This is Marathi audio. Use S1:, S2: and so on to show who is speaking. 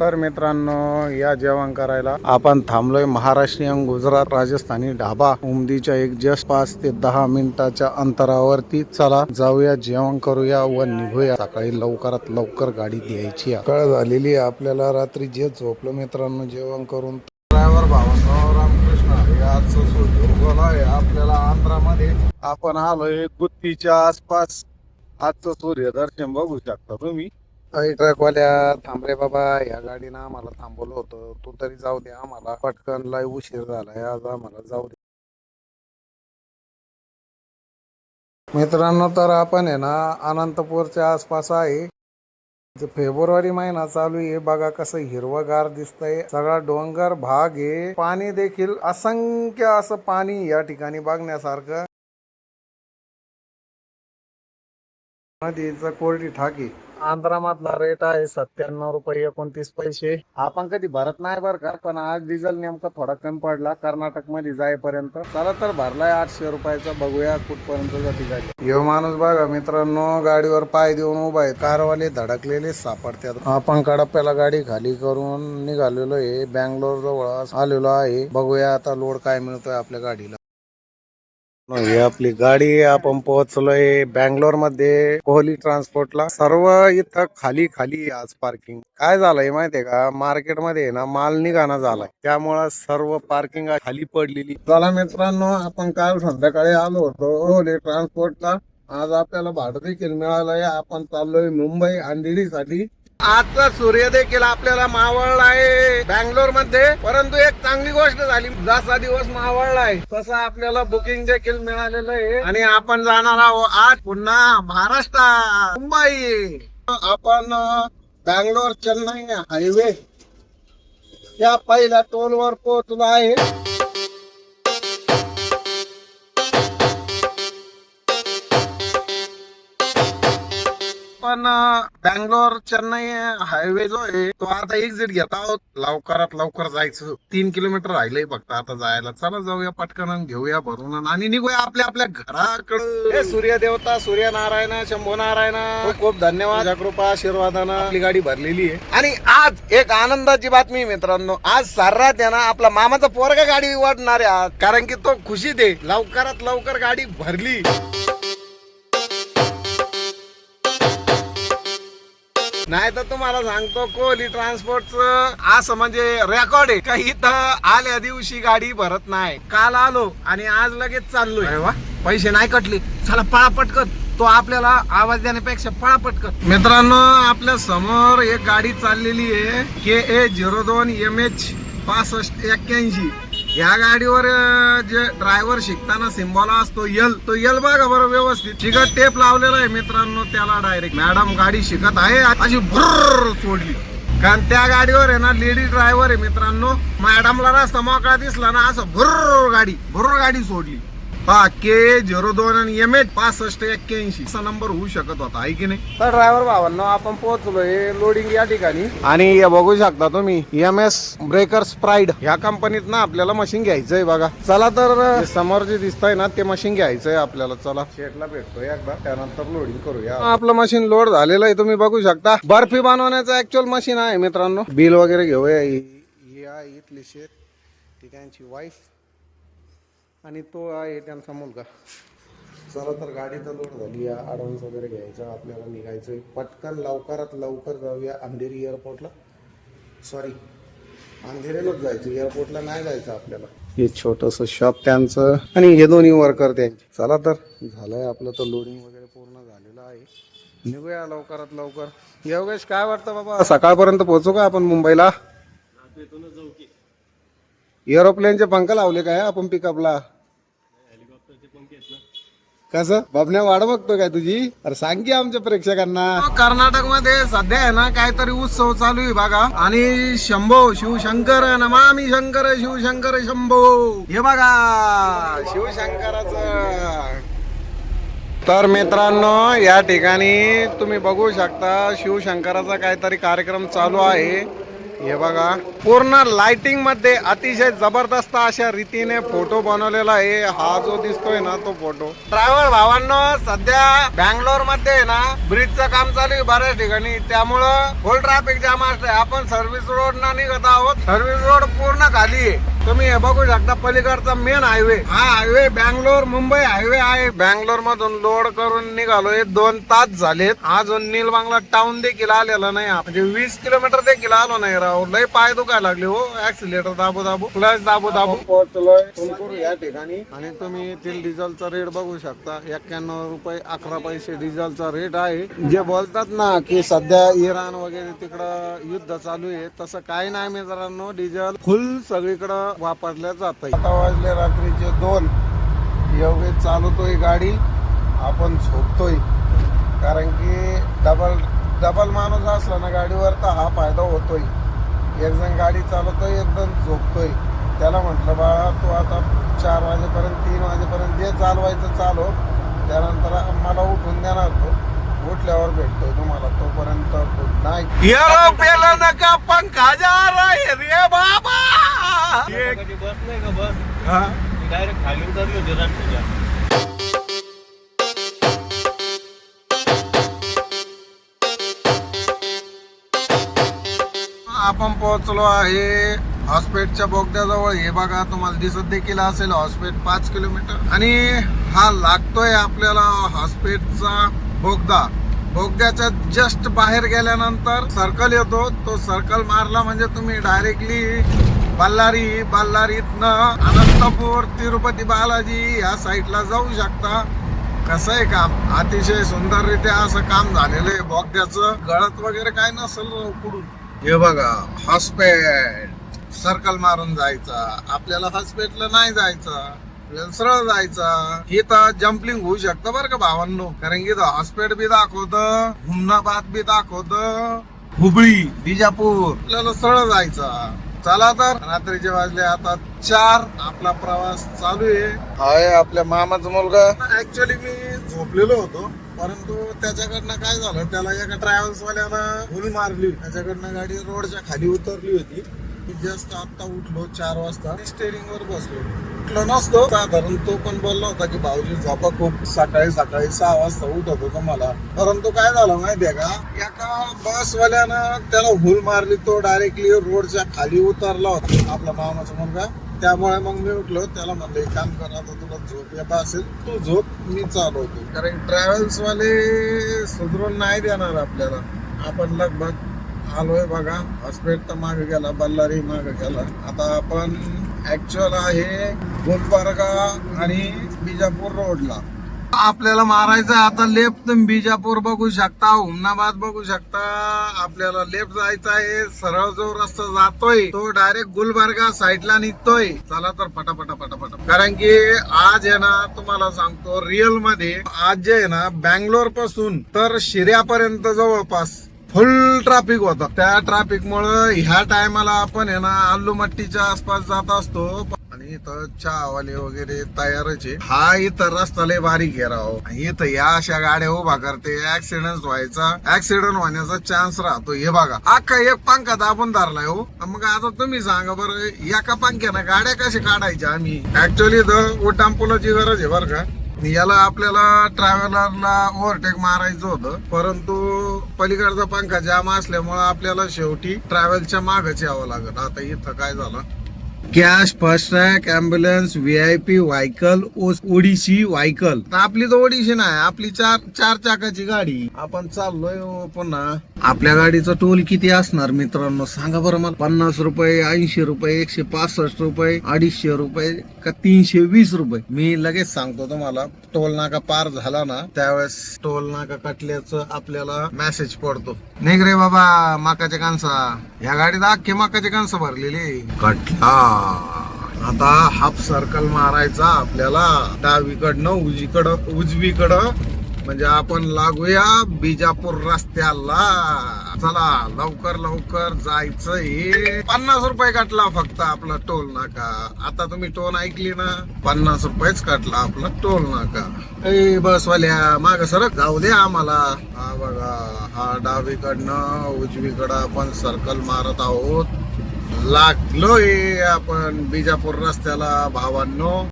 S1: तर मित्रांनो, या जेवण करायला आपण थांबलोय महाराष्ट्रीयन गुजरात राजस्थानी ढाबा उमदीच्या एक जस्ट 5 ते 10 मिनिटाच्या अंतरावरती. चला जाऊया, जेवण करूया व निघूया. सकाळी लवकरात लवकर गाडी द्यायची कळ झालेली आहे आपल्याला. रात्री जे झोपलो मित्रांनो जेवण करून. ड्रायव्हर भावनराव रामकृष्ण याचं सूर्य आहे आपल्याला आंध्रामध्ये. आपण आलोय गुत्तीच्या आसपास. आजचं सूर्यदर्शन बघू शकता तुम्ही. ट्रकवाल्या थांब रे बाबा, या गाडीनं आम्हाला थांबवलं होतं, तू तरी जाऊ दे आम्हाला, पटकन लय उशीर झालाय आज, आम्हाला जाऊ दे. मित्रांनो, तर आपण आहे ना अनंतपूरच्या आसपास आहे. फेब्रुवारी महिना चालू आहे. बघा कसं हिरवगार दिसतंय, सगळा डोंगर भाग आहे. पाणी देखील असंख्य असं पाणी या ठिकाणी बघण्यासारखं. नदीचं कोरडी ठाकी. आंध्रामधला रेट आहे 97 रुपये 29 पैसे. आपण कधी भरत नाही बरं का, पण आज डिझेल नेमका थोडा कमी पडला कर्नाटक मध्ये जाईपर्यंत. चला तर भरलाय 800 रुपयाचा. बघूया कुठपर्यंत जाती गाडी. यो माणूस बघा मित्रांनो गाडीवर पाय देऊन उभा आहे. कारवाले धडकलेले सापडतात. आपण कडप्याला गाडी खाली करून निघालेलो आहे. बँगलोर जवळ आलेलो आहे. बघूया आता लोड काय मिळतोय आपल्या गाडीला. ही आपली गाडी. आपण पोहोचलोय बँगलोर मध्ये कोहली ट्रान्सपोर्टला. सर्व इथं खाली खाली आज पार्किंग. काय झालंय माहितीये का, मार्केट मध्ये ना माल निघाना झालाय, त्यामुळे सर्व पार्किंग खाली पडलेली. चला मित्रांनो, आपण काल संध्याकाळी आलो होतो कोहली ट्रान्सपोर्टला. आज आपल्याला भाडं देखील मिळालंय. आपण चाललोय मुंबई अंधेरी साठी. आजचा सूर्य देखील आपल्याला मावळला आहे बँगलोर मध्ये. परंतु एक चांगली गोष्ट झाली, जसा दिवस मावळला आहे तसं आपल्याला बुकिंग देखील मिळालेलं आहे. आणि आपण जाणार आहोत आज पुन्हा महाराष्ट्र मुंबई. आपण बँगलोर चेन्नई हायवे या पहिल्या टोलवर पोहोचलो आहे. पण बँगलोर चेन्नई हायवे जो आहे तो आता एक्झिट घेत आहोत. लवकरात लवकर जायचं. 3 किलोमीटर राहिलंय फक्त आता जायला. चला जाऊया पटकन, घेऊया भरून आणि निघूया आपल्या आपल्या घराकडे. सूर्य देवता, सूर्यनारायण, शंभू नारायण, खूप खूप धन्यवाद. कृपा आशीर्वादानं आपली गाडी भरलेली आहे. आणि आज एक आनंदाची बातमी मित्रांनो, आज सर्रात आहे ना आपला मामाचा पोरगा गाडी वाढणार आहे. कारण की तो खुशीत आहे, लवकरात लवकर गाडी भरली. नाही तर तुम्हाला सांगतो कोहली ट्रान्सपोर्टचं असं म्हणजे रेकॉर्ड आहे का, इथं आल्या दिवशी गाडी भरत नाही. काल आलो आणि आज लगेच चाललोय. पैसे नाही कटले, चला पळा पटकन. तो आपल्याला आवाज देण्यापेक्षा पळा पटकन. मित्रांनो, आपल्या समोर एक गाडी चाललेली आहे KA02 MH 6581. या गाडीवर जे ड्रायव्हर शिकताना सिम्बॉल असतो तो यल बघा बरं व्यवस्थित. चिकट टेप लावलेला आहे मित्रांनो त्याला. डायरेक्ट मॅडम गाडी शिकत आहे अशी भुर्र सोडली. कारण त्या गाडीवर आहे ना लेडी ड्रायव्हर आहे मित्रांनो. मॅडमला रस्ता मोकळा दिसला ना असं भुर्र गाडी सोडली. KA02 आणि MH 6581 असा नंबर होऊ शकत होता, आहे की नाही. तर ड्रायव्हर भावांनो, आपण पोहोचलोय लोडिंग या ठिकाणी. आणि बघू शकता तुम्ही MS ब्रेकर्स प्राईड ह्या कंपनीत ना आपल्याला मशीन घ्यायचंय. बघा चला, तर समोर जे दिसतंय ना ते मशीन घ्यायचंय आपल्याला. चला शेटला भेटतोय एकदा, त्यानंतर लोडिंग करूया. आपलं मशीन लोड झालेलं आहे, तुम्ही बघू शकता. बर्फी बनवण्याचं ऍक्च्युअल मशीन आहे मित्रांनो. बिल वगैरे घेऊया. ही आहे इथली शेट, ती त्यांची वाईफ आणि तो आहे त्यांचा मुलगा. चला तर गाडी तर लोड झाली. ॲडव्हान्स वगैरे घ्यायचा, आपल्याला निघायचं पटकन. लवकरात लवकर जाऊया अंधेरी एअरपोर्टला. सॉरी, अंधेरीलाच जायचं, एअरपोर्टला नाही जायचं आपल्याला. हे छोटंसं शॉप त्यांचं आणि हे दोन्ही वर्कर त्यांचे. चला तर झालंय आपलं तर लोडिंग वगैरे पूर्ण झालेलं आहे. निघूया लवकरात लवकर. योगेश काय वाटतं बाबा, सकाळपर्यंत पोहोचू का आपण मुंबईला? एरोप्लेनचे पंख लावले काय आपण पिकअपला? कसं बाबण्या वाढ बघतो काय तुझी? अरे सांग की आमच्या प्रेक्षकांना. कर्नाटक मध्ये सध्या आहे ना काहीतरी उत्सव चालू आहे बघा. आणि शंभो शिवशंकर नमामि शंकर शिवशंकर शंभो, हे बघा शिवशंकराचं. तर मित्रांनो, या ठिकाणी तुम्ही बघू शकता शिवशंकराचा काहीतरी कार्यक्रम चालू आहे. हे बघा पूर्ण लाइटिंग मध्ये अतिशय जबरदस्त अशा रीतीने फोटो बनवलेला आहे. हा जो दिसतोय ना तो फोटो. ड्रायव्हर भावांनो, सध्या बँगलोर मध्ये ना ब्रिजचं काम चालू आहे बऱ्याच ठिकाणी, त्यामुळं फुल ट्रॅफिक जाम असते. आपण सर्व्हिस रोड ना निघत आहोत. सर्व्हिस रोड पूर्ण खाली आहे. तुम्ही हे बघू शकता पलीकडचा मेन हायवे. हा हायवे बँगलोर मुंबई हायवे आहे. बँगलोर मधून लोड करून निघालोय. 2 तास झालेत. अजून नीलबांगला टाउन देखील आलेला नाही. म्हणजे 20 किलोमीटर देखील आलो नाही राव. लय पाय दुखायला लागले हो. ऍक्सिलेटर दाबू दाबू, क्लच दाबू दाबू पोहोचलोय तुमकूर या ठिकाणी. आणि तुम्ही येथील डिझेलचा रेट बघू शकता. 91 रुपये 11 पैसे डिझेलचा रेट आहे. जे बोलतात ना की सध्या इराण वगैरे तिकडं युद्ध चालू आहे, तसं काही नाही मित्रांनो. डिझेल फुल सगळीकडं वापरल्या जात. आता वाजले रात्रीचे 2. एवढे चालवतोय गाडी, आपण झोपतोय. कारण की डबल माणूस असला ना गाडीवर तर हा फायदा होतोय. एक जण गाडी चालवतोय, एक जण झोपतोय. त्याला म्हटलं बाळा तू आता 4 वाजेपर्यंत 3 वाजेपर्यंत जे चालवायचं चालव, त्यानंतर मला उठून देणार तो. उठल्यावर भेटतोय तुम्हाला. तोपर्यंत गुड नाईट. एरोप्लेन नका पंखा जा रे बाबा.
S2: बस नाही का बस
S1: हा
S2: डायरेक्ट खाली उतरली होती रात्रीच्या.
S1: आपण पोहोचलो आहे हॉस्पिटलच्या बोगद्याजवळ. हे बघा तुम्हाला दिसत देखील असेल हॉस्पिटल 5 किलोमीटर. आणि हा लागतोय आपल्याला हॉस्पिटलचा बोगदा. बोगद्याच्या जस्ट बाहेर गेल्यानंतर सर्कल येतो. तो सर्कल मारला म्हणजे तुम्ही डायरेक्टली बल्लारीतनं अनंतपूर, तिरुपती बालाजी या साईडला जाऊ शकता. कसं आहे काम, अतिशय सुंदररित्या असं काम झालेलं आहे बोगद्याचं. गळत वगैरे काय नसेल पुढून. हे बघा हॉस्पिटल, सर्कल मारून जायचा. आपल्याला हॉस्पिटलला नाही जायचं, सरळ जायचा. इथं जम्पलिंग होऊ शकतं बरं का भावांनो. कारण की इथं हॉस्पिटल बी दाखवतं, हुमनाबाद बी दाखवतं, हुबळी, बिजापूर. आपल्याला सरळ जायचा. चला तर रात्रीचे वाजले आता 4. आपला प्रवास चालू आहे. आपल्या मामाचा मुलगा. ऍक्च्युअली मी झोपलेलो होतो, परंतु त्याच्याकडनं काय झालं, त्याला एका ट्रॅव्हल्स वाल्यानं भूल मारली. त्याच्याकडनं गाडी रोडच्या खाली उतरली होती. मी जस्ट आता उठलो 4 वाजता. स्टेरिंग वर बसलो. उठलो नसतो साधारण. तो पण बोलला होता की भाऊजी झोपा खूप, सकाळी 6 वाजता उठत होतो मला. परंतु काय झालं माहितीये का, एका बसवाल्यानं त्याला भूल मारली. तो डायरेक्टली रोडच्या खाली उतरला होता आपला मामाचा मुलगा. त्यामुळे मग मी उठलो. त्याला म्हणलं एक काम कर, आता तुला झोप येत असेल तू झोप, मी चालवतो. कारण ट्रॅव्हल्स वाले सुधरून नाही देणार आपल्याला. आपण लगभग आलोय बघा. हॉस्पिटल तर मागे गेला, बल्लारी मागे गेला. आता आपण ऍक्च्युअल आहे गुलबर्गा आणि बिजापूर रोडला. आपल्याला मारायचं आता लेफ्ट. बिजापूर बघू शकता, हुमनाबाद बघू शकता. आपल्याला लेफ्ट जायचं आहे. सरळ जो रस्ता जातोय तो डायरेक्ट गुलबर्गा साईडला निघतोय. चला तर पटापटा. कारण की आज आहे ना तुम्हाला सांगतो रिअल मध्ये, आज जे आहे ना बँगलोर पासून तर शिर्यापर्यंत जवळपास फुल ट्रॅफिक होता. त्या ट्रॅफिक मुळे ह्या टायमाला आपण आहे ना आलूमट्टीच्या आसपास जात असतो. आणि इथं चहावाले वगैरे तयारच आहे. हा इथं रस्ता लय बारीक आहे राव. इथं या अशा गाड्या उभा करते. ऍक्सिडेंट होण्याचा चान्स राहतो. हे बघा अख्खा एक पंखा दाबून धरलाय हो. मग आता तुम्ही सांगा बरं, एका पंख्यानं गाड्या कशा काढायच्या आम्ही. ऍक्च्युअली इथं उड्डाणपुलाची गरज आहे बरं का. याला आपल्याला ट्रॅव्हलरला ओव्हरटेक मारायचं होतं, परंतु पलीकडचा पंखा जाम असल्यामुळे आपल्याला शेवटी ट्रॅव्हलच्या मागच यावं लागत. आता इथं काय झालं, cash, fast track, ambulance, VIP vehicle, ODC vehicle. आपली तर ओडीसी नाही, आपली चार चाकाची गाडी. आपण चाललोय पुन्हा. आपल्या गाडीचं टोल किती असणार मित्रांनो सांगा बरं मला. 50 रुपये, 80 रुपये, 165 रुपये, 250 रुपये का 320 रुपये. मी लगेच सांगतो तुम्हाला. टोल नाका पार झाला ना त्यावेळेस टोल नाका कटल्याचं आपल्याला मेसेज पडतो. नाही रे बाबा माकाच्या कांसा. या गाडीत अख्खे माकाचे कांसा भरलेले. कटला. आता हाफ सर्कल मारायचा आपल्याला. डावीकडनं उजवीकडं म्हणजे आपण लागूया बिजापूर रस्त्याला. चला लवकर लवकर जायचंय. 50 रुपये कटला फक्त आपला टोल नाका. आता तुम्ही टोल ऐकली ना, 50 रुपयेच कटला आपला टोल नाका. ए बसवाल्या माग सरक जाऊ दे आम्हाला. हा बघा, हा डावीकडनं उजवीकडं आपण सर्कल मारत आहोत. लागलोय आपण बिजापूर रस्त्याला भावांनो.